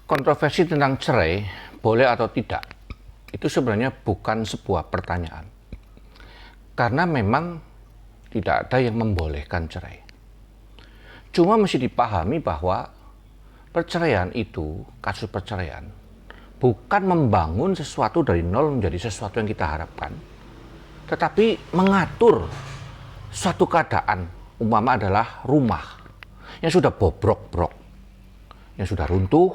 Kontroversi tentang cerai, boleh atau tidak, itu sebenarnya bukan sebuah pertanyaan. Karena memang tidak ada yang membolehkan cerai. Cuma mesti dipahami bahwa perceraian itu, kasus perceraian, bukan membangun sesuatu dari nol menjadi sesuatu yang kita harapkan, tetapi mengatur suatu keadaan, umpama adalah rumah yang sudah bobrok-brok, yang sudah runtuh,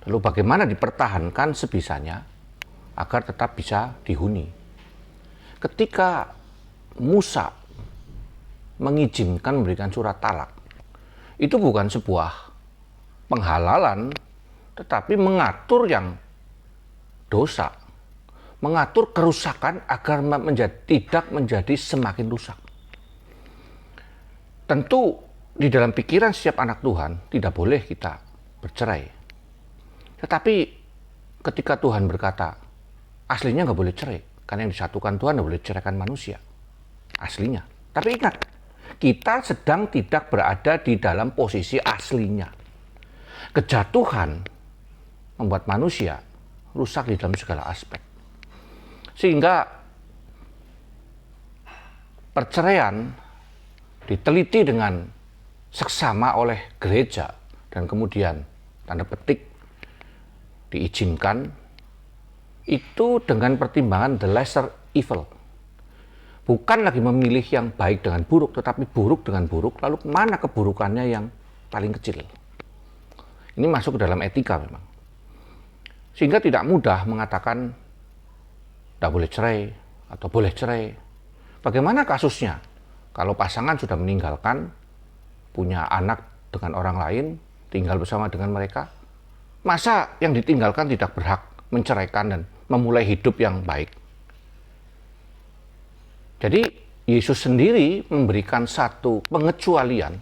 lalu bagaimana dipertahankan sebisanya agar tetap bisa dihuni. Ketika Musa mengizinkan memberikan surat talak, itu bukan sebuah penghalalan, tetapi mengatur yang dosa, mengatur kerusakan agar tidak menjadi semakin rusak. Tentu di dalam pikiran setiap anak Tuhan tidak boleh kita bercerai. Tetapi ketika Tuhan berkata, aslinya nggak boleh cerai, karena yang disatukan Tuhan nggak boleh ceraikan manusia. Aslinya. Tapi ingat, kita sedang tidak berada di dalam posisi aslinya. Kejatuhan membuat manusia rusak di dalam segala aspek. Sehingga perceraian diteliti dengan seksama oleh gereja dan kemudian tanda petik diizinkan itu dengan pertimbangan the lesser evil. Bukan lagi memilih yang baik dengan buruk, tetapi buruk dengan buruk, lalu mana keburukannya yang paling kecil. Ini masuk ke dalam etika memang. Sehingga tidak mudah mengatakan tidak boleh cerai atau boleh cerai. Bagaimana kasusnya? Kalau pasangan sudah meninggalkan, punya anak dengan orang lain, tinggal bersama dengan mereka, masa yang ditinggalkan tidak berhak menceraikan dan memulai hidup yang baik? Jadi Yesus sendiri memberikan satu pengecualian,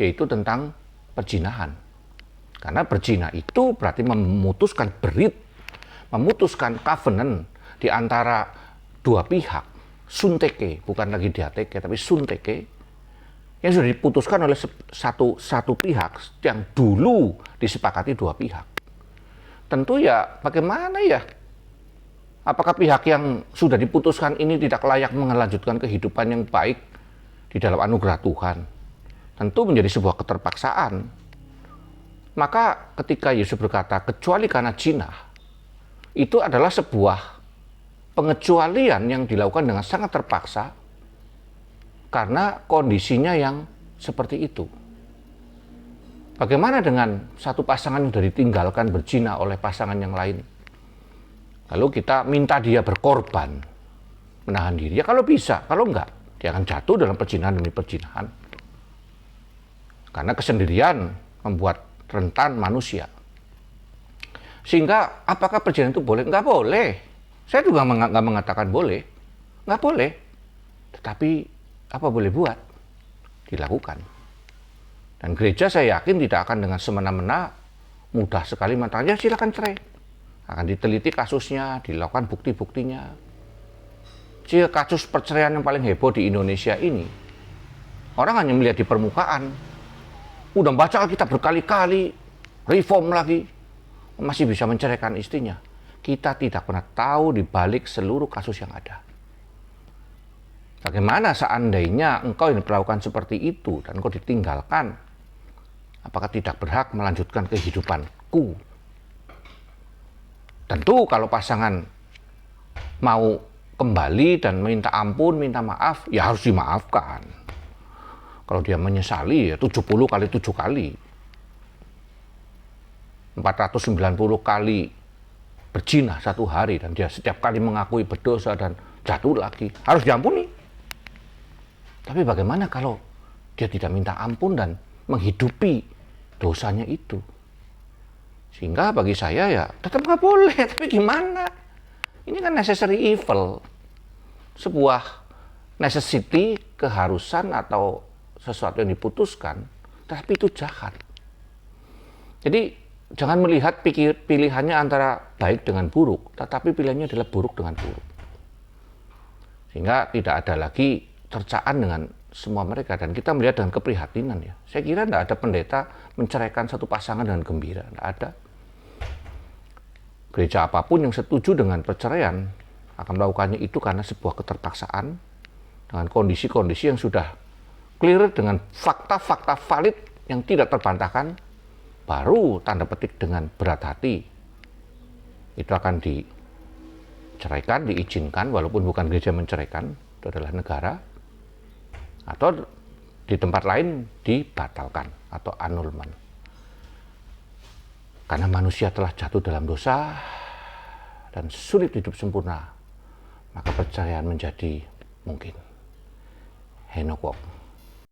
yaitu tentang perzinahan. Karena berzina itu berarti memutuskan berit, memutuskan covenant di antara dua pihak, sunteke, bukan lagi diateke, tapi sunteke, yang sudah diputuskan oleh satu pihak yang dulu disepakati dua pihak. Tentu ya bagaimana ya, apakah pihak yang sudah diputuskan ini tidak layak melanjutkan kehidupan yang baik di dalam anugerah Tuhan? Tentu menjadi sebuah keterpaksaan. Maka ketika Yesus berkata kecuali karena zina, itu adalah sebuah pengecualian yang dilakukan dengan sangat terpaksa karena kondisinya yang seperti itu. Bagaimana dengan satu pasangan yang sudah ditinggalkan berzina oleh pasangan yang lain? Lalu kita minta dia berkorban, menahan diri. Ya kalau bisa, kalau enggak, dia akan jatuh dalam perzinahan demi perzinahan. Karena kesendirian membuat rentan manusia. Sehingga apakah perzinahan itu boleh? Enggak boleh. Saya juga enggak mengatakan boleh. Enggak boleh. Tetapi apa boleh buat? Dilakukan. Dan gereja saya yakin tidak akan dengan semena-mena mudah sekali mengatakan, ya silakan cerai. Akan diteliti kasusnya, dilakukan bukti-buktinya. Jika kasus perceraian yang paling heboh di Indonesia ini, orang hanya melihat di permukaan. Udah baca Alkitab berkali-kali, reform lagi, masih bisa menceraikan istrinya. Kita tidak pernah tahu di balik seluruh kasus yang ada. Bagaimana seandainya engkau yang diperlakukan seperti itu dan engkau ditinggalkan, apakah tidak berhak melanjutkan kehidupanku? Tentu kalau pasangan mau kembali dan minta ampun, minta maaf, ya harus dimaafkan. Kalau dia menyesali, ya 70 kali 7 kali. 490 kali berzina satu hari, dan dia setiap kali mengakui berdosa dan jatuh lagi. Harus diampuni. Tapi bagaimana kalau dia tidak minta ampun dan menghidupi dosanya itu? Sehingga bagi saya ya tetap nggak boleh, tapi gimana? Ini kan necessary evil. Sebuah necessity, keharusan atau sesuatu yang diputuskan, tapi itu jahat. Jadi jangan melihat pilihannya antara baik dengan buruk, tetapi pilihannya adalah buruk dengan buruk. Sehingga tidak ada lagi cercaan dengan semua mereka, dan kita melihat dengan keprihatinan ya. Saya kira tidak ada pendeta menceraikan satu pasangan dengan gembira, tidak ada. gereja apapun yang setuju dengan perceraian akan melakukannya itu karena sebuah keterpaksaan dengan kondisi-kondisi yang sudah clear dengan fakta-fakta valid yang tidak terbantahkan, baru tanda petik dengan berat hati itu akan diceraikan, diizinkan, walaupun bukan gereja menceraikan, itu adalah negara, atau di tempat lain dibatalkan atau annulment. Karena manusia telah jatuh dalam dosa dan sulit hidup sempurna, maka perceraian menjadi mungkin. Henok Wok.